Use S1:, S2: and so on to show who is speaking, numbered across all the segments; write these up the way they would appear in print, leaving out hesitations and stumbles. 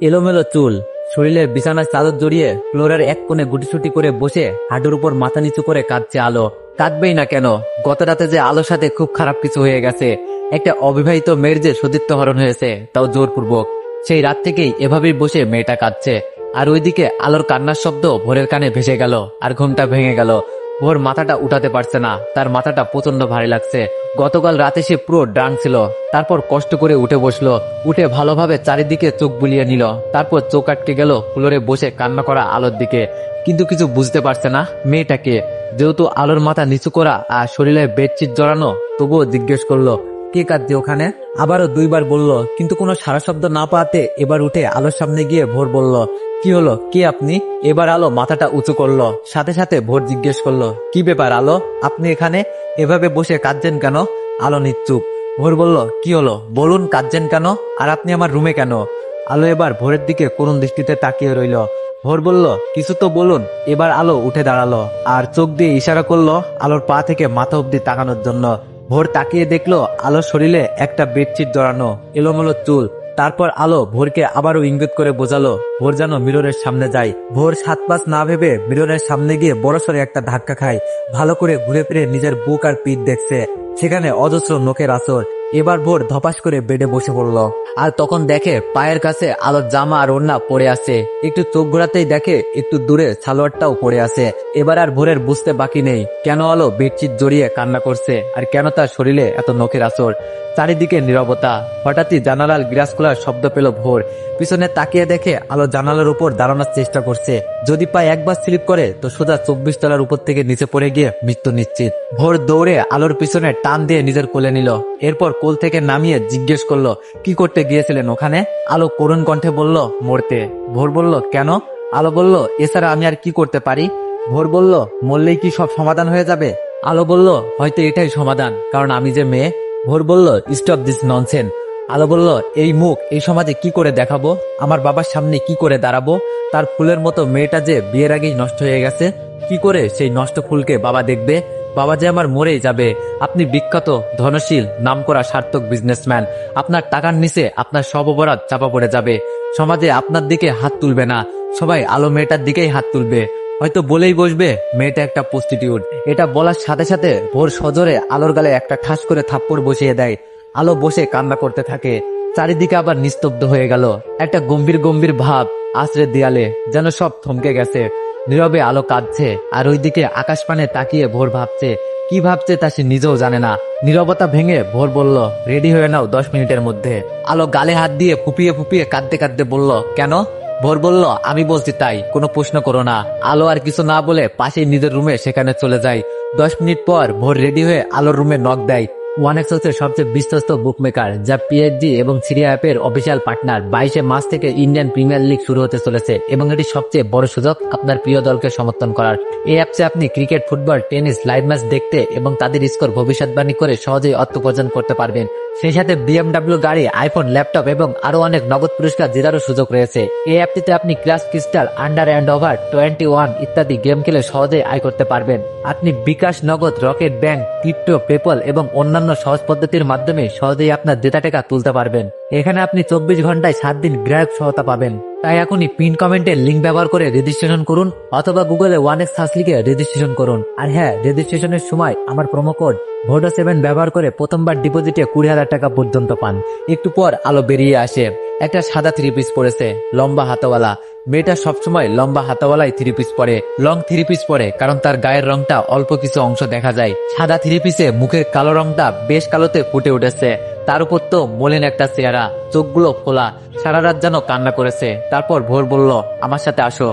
S1: এলোমেলো চুল, শরীরে বিছানায় চাদর জড়িয়ে ফ্লোরের এক কোণে গুটিসুটি করে বসে হাঁটুর উপর মাথা নিচু করে কাঁদছে আলো। কাঁদবেই না কেন? গত রাতে যে আলোর সাথে খুব খারাপ কিছু হয়ে গেছে। একটা অবিবাহিত মেয়ের যে সতীত্ব হরণ হয়েছে, তাও জোরপূর্বক। সেই রাত থেকেই এভাবেই বসে মেয়েটা কাঁদছে। আর ওইদিকে আলোর কান্নার শব্দ ভোরের কানে ভেসে গেল আর ঘুমটা ভেঙে গেল। ভোর মাথাটা উঠাতে পারছে না, তার মাথাটা প্রচন্ড ভারী লাগছে। গতকাল রাতে সে পুরো ডান ছিল। তারপর কষ্ট করে উঠে বসলো, উঠে ভালোভাবে চারিদিকে চোখ বুলিয়ে নিল। তারপর চোখ আটকে গেল ফ্লোরে বসে কান্না করা আলোর দিকে। কিন্তু কিছু বুঝতে পারছে না মেয়েটাকে। যেহেতু আলোর মাথা নিচু করা আর শরীরে বেডশিট জড়ানো, তবুও জিজ্ঞেস করলো, কে কাঁদছে ওখানে? আবারও দুইবার বলল, কিন্তু কোনো সারা শব্দ না পাওয়াতে এবার উঠে আলোর সামনে গিয়ে ভোর বলল, কি হলো, কে আপনি? এবার আলো মাথাটা উঁচু করলো। সাথে সাথে ভোর জিজ্ঞেস করলো, কি ব্যাপার আলো, আপনি এখানে এভাবে বসে কাঁদছেন কেন? আলো নিশ্চুপ। ভোর বলল, কি হলো বলুন, কাঁদছেন কেন? আর আপনি আমার রুমে কেন? আলো এবার ভোরের দিকে করুণ দৃষ্টিতে তাকিয়ে রইল। ভোর বলল, কিছু তো বলুন। এবার আলো উঠে দাঁড়ালো আর চোখ দিয়ে ইশারা করলো আলোর পা থেকে মাথা অব্দি তাকানোর জন্য। ভোর তাকিয়ে দেখলো আলোর শরীরে একটা বেডশিট জড়ানো, এলোমেলো চুল। তারপর আলো ভোরকে আবারও ইঙ্গিত করে বোঝালো ভোর যেন মিররের সামনে যায়। ভোর 7-5 না ভেবে মিররের সামনে গিয়ে বড়সড় একটা ধাক্কা খায়। ভালো করে ঘুরে ফিরে নিজের বুক আর পিঠ দেখছে, সেখানে অজস্র নখের আঁচড়। এবার ভোর ধপাস করে বেডে বসে পড়লো। আর তখন দেখে পায়ের কাছে আলোর জামা আর ওড়না পড়ে আছে। একটু চোখ ঘোরাতেই দেখে একটু দূরে সালোয়ারটাও পড়ে আছে। এবার আর ভোরের বুঝতে বাকি নেই কেন আলো বেডশিট জড়িয়ে কান্না করছে আর কেন তার শরীরে এত নখের আঁচড়। চারিদিকে নীরবতা। হঠাৎই জানালার গ্লাস খোলার শব্দ পেল ভোর। পিছনে তাকিয়ে দেখে আলো জানালার উপর দাঁড়ানোর চেষ্টা করছে। যদি পায়ে একবার স্লিপ করে তো সোজা 24 তলার উপর থেকে নিচে পড়ে গিয়ে মৃত্যু নিশ্চিত। ভোর দৌড়ে আলোর পিছনে টান দিয়ে নিজের কোলে নিল। এরপর কোল থেকে নামিয়ে জিজ্ঞেস করলো, কি করতে গিয়েছিলেন ওখানে? আলো করুণ কণ্ঠে বলল, মরতে। ভোর বলল, কেন? আলো বলল, এছাড়া আমি আর কি করতে পারি? ভোর বলল, মরলেই কি সব সমাধান হয়ে যাবে? আলো বলল, হয়তো এটাই সমাধান, কারণ আমি যে মেয়ে। ভোর বলল, স্টপ দিস ননসেন্স। আলো বলল, এই মুখ এই সমাজে কি করে দেখাবো? আমার বাবার সামনে কি করে দাঁড়াবো? তার ফুলের মতো মেয়েটা যে বিয়ের আগেই নষ্ট হয়ে গেছে, কি করে সেই নষ্ট ফুলকে বাবা দেখবে? বাবা যে আমার মরেই যাবে। আপনি বিখ্যাত, ধনশীল, নামকরা সার্থক বিজনেসম্যান। আপনার টাকার নিচে আপনার সব অপরাধ চাপা পড়ে যাবে। সমাজে আপনার দিকে হাত তুলবে না, সবাই আলো মেয়েটার দিকেই হাত তুলবে। হয়তো বলেই বসবে মেয়েটা একটা প্রস্টিটিউট। এটা বলার সাথে সাথে ভোর সজোরে আলোর গালে একটা ঠাস করে থাপ্পড় বসিয়ে দেয়। আলো বসে কান্না করতে থাকে। চারিদিকে আবার নিস্তব্ধ হয়ে গেল। একটা গম্ভীর গম্ভীর ভাব আশ্রে দেয়ালে, যেন সব থমকে গেছে। নীরবে আলো কাঁদছে আর ওইদিকে আকাশ পানে তাকিয়ে ভোর ভাবছে। কি ভাবছে তা সে নিজেও জানে না। নীরবতা ভেঙে ভোর বলল, রেডি হয়ে নাও 10 মিনিটের মধ্যে। আলো গালে হাত দিয়ে ফুপিয়ে ফুপিয়ে কাঁদতে কাঁদতে বলল, কেন? ভোর বলল, আমি বলছি তাই, কোনো প্রশ্ন করো না। আলো আর কিছু না বলে পাশেই নিজের রুমে সেখানে চলে যায়। 10 মিনিট পর ভোর রেডি হয়ে আলোর রুমে নক দেয়। ওয়ানেক্স হচ্ছে সবচেয়ে বিশ্বস্ত বুকমেকার, যা পিএইচডি এবং সিরিয়া অ্যাপের অফিসিয়াল পার্টনার। 22 মার্চ থেকে ইন্ডিয়ান প্রিমিয়ার লিগ শুরু হতে চলেছে এবং এটি সবচেয়ে বড় সুযোগ আপনার প্রিয় দলকে সমর্থন করার। এই অ্যাপসে আপনি cricket, football, tennis live match দেখতে এবং তাদের স্কোর ভবিষ্যৎবাণী করে সহজেই অর্থ উপার্জন করতে পারবেন। সেই সাথে বিএমডব্লিউ গাড়ি, আইফোন, ল্যাপটপ এবং আরো অনেক নগদ পুরস্কার জেতারও সুযোগ রয়েছে। এই অ্যাপটিতে আপনি class crystal, under and over 21 ইত্যাদি গেম খেলে সহজেই আয় করতে পারবেন। আপনি বিকাশ, নগদ, রকেট ব্যাংক, ক্রিপ্টো, পেপল এবং অন্যান্য সহজ পদ্ধতির মাধ্যমে সহজেই আপনার জেতা টাকা তুলতে পারবেন। এখানে আপনি 24 ঘন্টায় 7 দিন গ্রাহক সহায়তা পাবেন। তাই এখনই পিন কমেন্টের লিঙ্ক ব্যবহার করে রেজিস্ট্রেশন করুন অথবা গুগলে 1x সার্চ লিখে রেজিস্ট্রেশন করুন। আর হ্যাঁ, রেজিস্ট্রেশনের সময় আমার প্রোমো কোড VODO7 ব্যবহার করে প্রথমবার ডিপোজিটে 20,000 টাকা পর্যন্ত পান। একটু পর আলো বেরিয়ে আসে। একটা সাদা 3 পিস পরেছে, লম্বা হাতাওয়ালা। মেয়েটা সবসময় লম্বা হাতাওয়ালাই 3 পিস পরে, লং 3 পিস পরে, কারণ তার গায়ের রংটা অল্প কিছু অংশ দেখা যায়। সাদা 3 পিসে মুখের কালো রংটা বেশ কালোতে ফুটে উঠেছে। তার উপর তো মলিন একটা চেহারা, চোখগুলো খোলা, সারা রাত যেন কান্না করেছে। তারপর ভোর বলল, আমার সাথে আসো।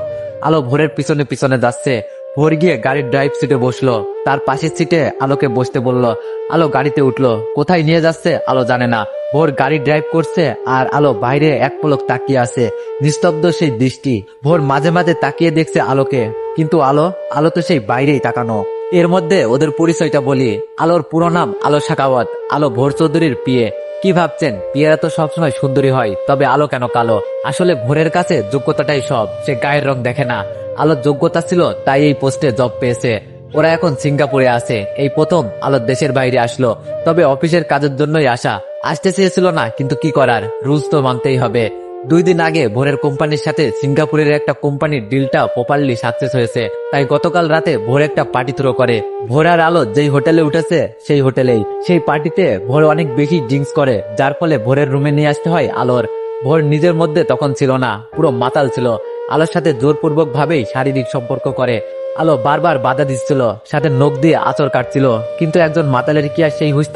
S1: আলো ভোরের পিছনে পিছনে যাচ্ছে। ভোর গিয়ে গাড়ির ড্রাইভ সিটে বসলো। তার পাশের সিটে আলোকে বসতে বলল। আলো গাড়িতে উঠলো। কোথায় নিয়ে যাচ্ছে আলো জানে না। ভোর গাড়ি ড্রাইভ করছে আর আলো বাইরে এক পলক তাকিয়ে আছে, নিস্তব্ধ সেই দৃষ্টি। ভোর মাঝে মাঝে তাকিয়ে দেখছে আলোকে, কিন্তু আলো তো সেই বাইরেই তাকানো। এর মধ্যে ওদের পরিচয়টা বলি। আলোর পুরো নাম আলো শাখাওয়াত। আলো ভোর চৌধুরীর পিয়ে। কি ভাবছেন, পিয়েরা তো সবসময় সুন্দরী হয়, তবে আলো কেন কালো? আসলে ভোরের কাছে যোগ্যতাটাই সব, সে গায়ের রং দেখে না। আলোর যোগ্যতা ছিল তাই এই পোস্টে জব পেয়েছে। ওরা এখন সিঙ্গাপুরে আছে। এই প্রথম আলোর দেশের বাইরে আসলো, তবে অফিসের কাজের জন্যই আসা। আসতে চেয়েছিল না, কিন্তু কি করার, রুলস তো মানতেই হবে। 2 দিন আগে ভোরের কোম্পানির সাথে সিঙ্গাপুরের একটা কোম্পানির ডিলটা প্রপারলি সাকসেস হয়েছে, তাই গতকাল রাতে ভোর একটা পার্টি থ্রো করে। ভোর আর আলো যেই হোটেলে উঠেছে সেই হোটেলেই, সেই পার্টিতে ভোর অনেক বেশি ড্রিঙ্কস করে, যার ফলে ভোরের রুমে নিয়ে আসতে হয় আলোর। ভোর নিজের মধ্যে তখন ছিল না, পুরো মাতাল ছিল। আলোর সাথে জোরপূর্বক ভাবেই শারীরিক সম্পর্ক করে। আলো বারবার বাধা দিচ্ছিল, সাথে নখ দিয়ে আঁচড় কাটছিল, কিন্তু একজন মাতালের কি আর সেই হুঁশ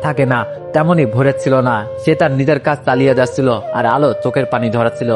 S1: থাকে না। তেমনই ভোরের ছিল না, সে তার নিজের কাজ চালিয়ে যাচ্ছিল আর আলো চোখের পানি ধরাচ্ছিল।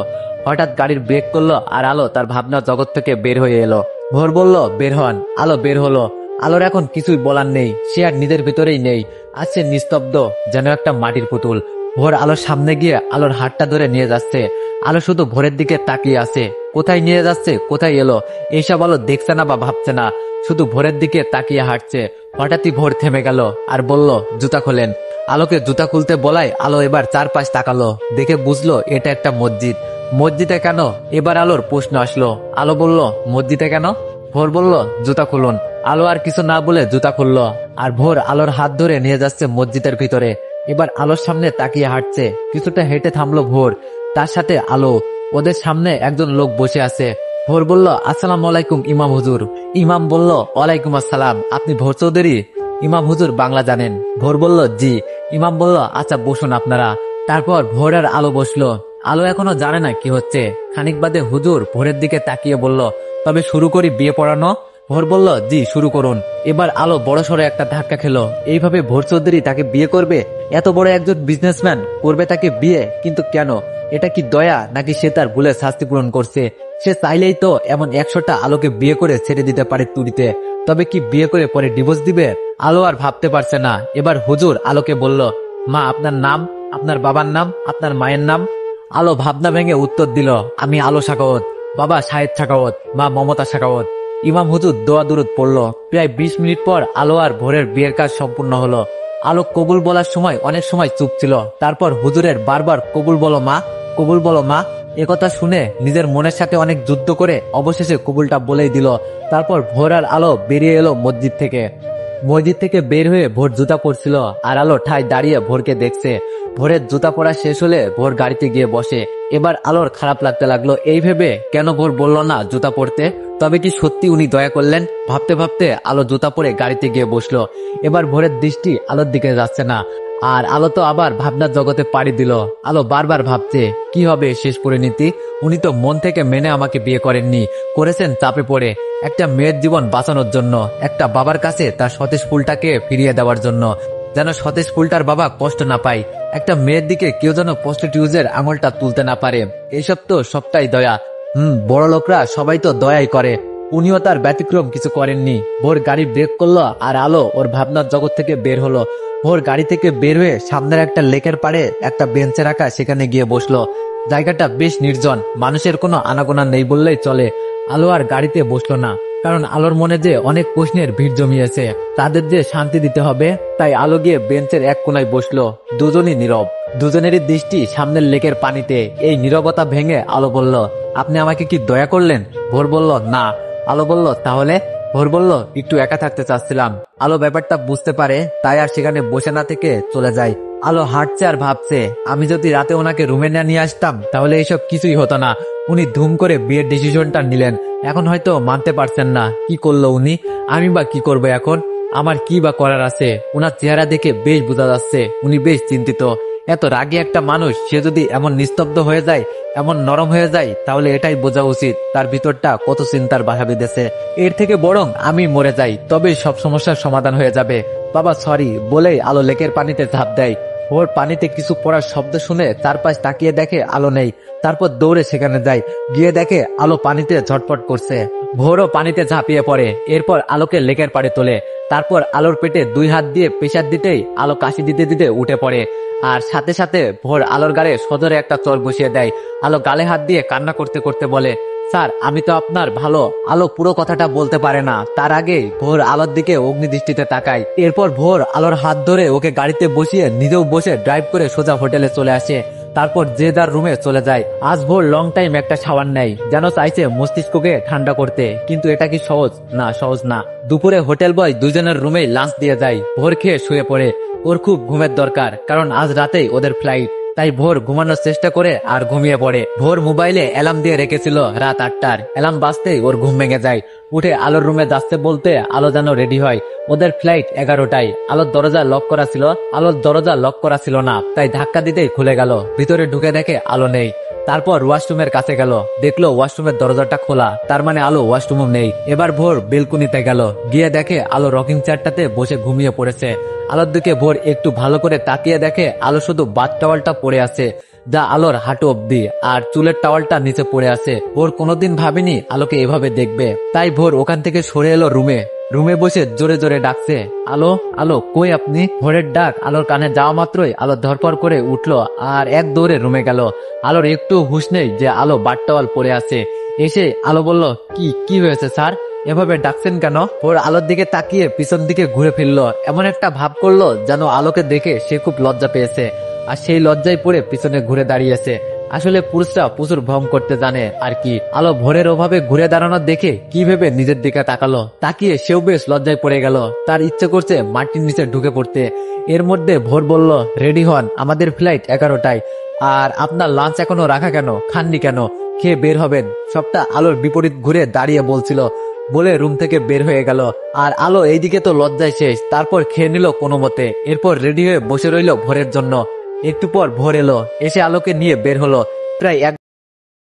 S1: হঠাৎ গাড়ির ব্রেক করলো আর আলো তার ভাবনা জগৎ থেকে বের হয়ে এলো। ভোর বলল বের হন, আলো বের হলো। আলোর এখন কিছুই বলার নেই, সে আর নিজের ভিতরেই নেই, আর সে নিস্তব্ধ যেন একটা মাটির পুতুল। ভোর আলোর সামনে গিয়ে আলোর হাতটা ধরে নিয়ে যাচ্ছে। আলো শুধু ভোরের দিকে তাকিয়ে আছে, কোথায় নিয়ে যাচ্ছে, কোথায় এলো এইসব আলো দেখছে না বা ভাবছে না, শুধু ভোরের দিকে তাকিয়ে হাঁটছে। হঠাৎই ভোর থেমে গেল আর বলল জুতা খোলেন। আলোকে জুতা খুলতে বলায় আলো এবার চারপাশ তাকালো, দেখে বুঝলো এটা একটা মসজিদ। মসজিদে কেন, এবার আলোর প্রশ্ন আসলো। আলো বলল মসজিদে কেন? ভোর বলল জুতা খুলুন। আলো আর কিছু না বলে জুতা খুললো, আর ভোর আলোর হাত ধরে নিয়ে যাচ্ছে মসজিদের ভিতরে। এবার আলোর সামনে তাকিয়ে হাঁটছে। কিছুটা হেঁটে থামলো ভোর, তার সাথে আলো। ওদের সামনে একজন লোক বসে আছে। ভোর বলল আসসালামু আলাইকুম ইমাম হুজুর। ইমাম বলল ওয়ালাইকুম আসসালাম, আপনি ভোর চৌধুরী? ইমাম হুজুর বাংলা জানেন? ভোর বলল জি। ইমাম বলল আচ্ছা বসুন আপনারা। তারপর ভোর আর আলো বসলো। আলো এখনো জানে না কি হচ্ছে। খানিক বাদে হুজুর ভোরের দিকে তাকিয়ে বলল তবে শুরু করি বিয়ে পড়ানো? ভোর বলল জি শুরু করুন। এবার আলো বড়সড় একটা ধাক্কা খেলো। এইভাবে ভোর চৌধুরী তাকে বিয়ে করবে? এত বড় একজন বিজনেসম্যান করবে তাকে বিয়ে? কিন্তু কেন? এটা কি দয়া, নাকি সে তার ভুলের শাস্তি পূরণ করছে? সে চাইলেই তো এমন 100টা আলোকে বিয়ে করে ছেড়ে দিতে পারে তুড়িতে। তবে কি বিয়ে করে পরে ডিভোর্স দিবে? আলো আর ভাবতে পারছে না। এবার হুজুর আলোকে বলল মা আপনার নাম, আপনার বাবার নাম, আপনার মায়ের নাম? আলো ভাবনা ভেঙে উত্তর দিল আমি আলো সাখাওয়াত, বাবা শাহেদ সাখাওয়াত, মা মমতা সাখাওয়াত। ইমাম হুজুর দোয়া দুরুদ পড়ল। প্রায় 20 মিনিট পর আলো আর ভোরের বিয়ের কাজ সম্পূর্ণ হলো। আলো কবুল বলার সময় অনেক সময় চুপ ছিল। তারপর হুজুরের বারবার কবুল বলো মা, কবুল বলো মা, একথা শুনে নিজের মনের সাথে অনেক যুদ্ধ করে অবশেষে কবুলটা বলেই দিল। তারপর ভোর আর আলো বেরিয়ে এলো মসজিদ থেকে। মসজিদ থেকে বের হয়ে ভোর জুতা পরছিল, আর আলো ঠায় দাঁড়িয়ে ভোরকে দেখছে। ভোরের জুতা পরা শেষ হলে ভোর গাড়িতে গিয়ে বসে। এবার আলোর খারাপ লাগতে লাগলো এই ভেবে কেন ভোর বলল না জুতা পরতে। তবে কি সত্যি উনি দয়া করলেন? ভাবতে ভাবতে আলো জুতা পরে গাড়িতে গিয়ে বসলো। এবার ভোরের দৃষ্টি আলোর দিকে যাচ্ছে না, আর আলো তো আবার ভাবনার জগতে পাড়ি দিল। আলো বারবার ভাবছে কি হবে শেষ পরিণতি। উনি তো মন থেকে মেনে আমাকে বিয়ে করেননি, করেছেন চাপে পড়ে, একটা মেয়ের জীবন বাঁচানোর জন্য, একটা বাবার কাছে তার সতেজ ফুলটাকে ফিরিয়ে দেওয়ার জন্য, যেন সতেজ ফুলটার বাবা কষ্ট না পায়। একটা মেয়ের দিকে কেউ যেন প্রস্টিটিউটের আঙুলটা তুলতে না পারে। এইসব তো সবটাই দয়া। বড় লোকরা সবাই তো দয়াই করে, উনিও তার ব্যতিক্রম কিছু করেননি। ভোর গাড়ি ব্রেক করলো আর আলো ওর ভাবনার জগৎ থেকে বের হলো। ভোর গাড়ি থেকে বের হয়ে সামনের একটা লেকের পাড়ে একটা বেঞ্চে রাখা সেখানে গিয়ে বসলো। জায়গাটা বেশ নির্জন, মানুষের কোনো আনাগোনা নেই বললেই চলে। আলো আর গাড়িতে বসলো না, কারণ আলোর মনে যে অনেক প্রশ্নের ভিড় জমিয়েছে, তাদের যে শান্তি দিতে হবে। তাই আলো গিয়ে বেঞ্চের এক কোনায় বসলো। দুজনই নীরব, দুজনেরই দৃষ্টি সামনের লেকের পানিতে। এই নীরবতা ভেঙে আলো বলল আপনি আমাকে কি দয়া করলেন? ভোর বলল না। আলো বলল তাহলে? ভোর বলল একটু একা থাকতে চাচ্ছিলাম। আলো ব্যাপারটা বুঝতে পারে, তাই আর সেখানে বসে না থেকে চলে যায়। আলো হাঁটছে আর ভাবছে আমি যদি রাতে ওনাকে রুমে না নিয়ে আসতাম তাহলে এইসব কিছুই হতো না। উনি ধুম করে বিয়ের ডিসিশনটা নিলেন, এখন হয়তো মানতে পারছেন না। কি করলো উনি? আমি বা কি করবো এখন? আমার কি বা করার আছে? ওনার চেহারা দেখে বেশ বোঝা যাচ্ছে উনি বেশ চিন্তিত। এত রাগী একটা মানুষ, সে যদি এমন নিস্তব্ধ হয়ে যায়, এমন নরম হয়ে যায়, তাহলে এটাই বোঝা উচিত তার ভিতরটা কত চিন্তার বাসা বেঁধেছে। এর থেকে বরং আমি মরে যাই, তবেই সব সমস্যার সমাধান হয়ে যাবে। বাবা সরি বলেই আলো লেকের পানিতে ঝাঁপ দেয়। ওর পানিতে কিছু পড়ার শব্দ শুনে চারপাশ তাকিয়ে দেখে আলো নেই। তারপর দৌড়ে সেখানে যায়, গিয়ে দেখে আলো পানিতে ঝটপট করছে। ভোরও পানিতে ঝাঁপিয়ে পড়ে। এরপর আলোকে লেকের পাড়ে তোলে। তারপর আলোর পেটে 2 হাত দিয়ে প্রেসার দিতেই আলো কাশি দিতে দিতে উঠে পড়ে। আর সাথে সাথে ভোর আলোর গালে সজোরে একটা চর বসিয়ে দেয়। আলো গালে হাত দিয়ে কান্না করতে করতে বলে স্যার আমি তো আপনার ভালো। আলো পুরো কথাটা বলতে পারে না, তার আগেই ভোর আলোর দিকে অগ্নিদৃষ্টিতে তাকায়। এরপর ভোর আলোর হাত ধরে ওকে গাড়িতে বসিয়ে নিজেও বসে ড্রাইভ করে সোজা হোটেলে চলে আসে। তারপর যে যার রুমে চলে যায়। আজ ভোর লং টাইম একটা শাওয়ার নেয়, যেন চাইছে মস্তিষ্ককে ঠান্ডা করতে, কিন্তু এটা কি সহজ? না, সহজ না। দুপুরে হোটেল বয় দুজনের রুমেই লাঞ্চ দিয়ে যায়। ভোর খেয়ে শুয়ে পড়ে। ওর খুব ঘুমের দরকার, কারণ আজ রাতেই ওদের ফ্লাইট। তাই ভোর ঘুমানোর চেষ্টা করে আর ঘুমিয়ে পড়ে। ভোর মোবাইলে অ্যালার্ম দিয়ে রেখেছিল রাত 8টার। অ্যালার্ম বাজতেই ওর ঘুম ভেঙে যায়। উঠে আলোর রুমে যাচ্ছে বলতে আলো যেন রেডি হয়। ওদের ফ্লাইট 11টায়। আলোর দরজা লক করা ছিল না, তাই ধাক্কা দিতেই খুলে গেল। ভিতরে ঢুকে দেখে আলো নেই। তারপর ওয়াশরুমের কাছে গেল, দেখলো ওয়াশরুমের দরজাটা খোলা, তার মানে আলো ওয়াশরুমও নেই। এবার ভোর বেলকুনিতে গেল, গিয়ে দেখে আলো রকিং চেয়ারটাতে বসে ঘুমিয়ে পড়েছে। আলোর দিকে ভোর একটু ভালো করে তাকিয়ে দেখে আলো শুধু বাথ টাওয়ালটা পড়ে আছে, যা আলোর হাঁটু অব্দি, আর চুলের টাওয়ালটা নিচে পড়ে আছে। ভোর কোনোদিন ভাবেনি আলোকে এভাবে দেখবে, তাই ভোর ওখান থেকে সরে এলো রুমে বসে জোরে জোরে ডাকছে, আলো আলো কই আপনি? ভোরের ডাক আলোর কানে যাওয়া মাত্রই আলো ধরপড় করে উঠলো আর এক দৌড়ে রুমে গেল। আলোর একটু হুঁশ নেই যে আলো বাথ টাওয়াল পড়ে আছে। এসে আলো বলল, কি হয়েছে স্যার, এভাবে ডাকছেন কেন? ওর আলোর দিকে তাকিয়ে পিছন দিকে ঘুরে ফিরলো, এমন একটা ভাব করলো যেন আলোকে দেখে সে খুব লজ্জা পেয়েছে, আর সেই লজ্জায় পড়ে পিছনে ঘুরে দাঁড়িয়েছে। আসলে পুরুষরা প্রচুর ভ্রম করতে জানে আর কি। আলো ভোরের ওভাবে ঘুরে দাঁড়ানো দেখে কি ভেবে নিজের দিকে তাকালো, তাকিয়ে সেও বেশ লজ্জায় পড়ে গেল। তার ইচ্ছে করছে মাটির নিচে ঢুকে পড়তে। এর মধ্যে ভোর বলল, রেডি হন, আমাদের ফ্লাইট 11টায়। আর আপনার লাঞ্চ এখনো রাখা কেন, খাননি কেন? খেয়ে বের হবেন। সবটা আলোর বিপরীত ঘুরে দাঁড়িয়ে বলছিল, বলে রুম থেকে বের হয়ে গেল। আর আলো এইদিকে তো লজ্জায় শেষ, তারপর খেয়ে নিল কোনো মতে। এরপর রেডি হয়ে বসে রইল ভোরের জন্য। একটু পর ভোর এলো, এসে আলোকে নিয়ে বের হলো। প্রায়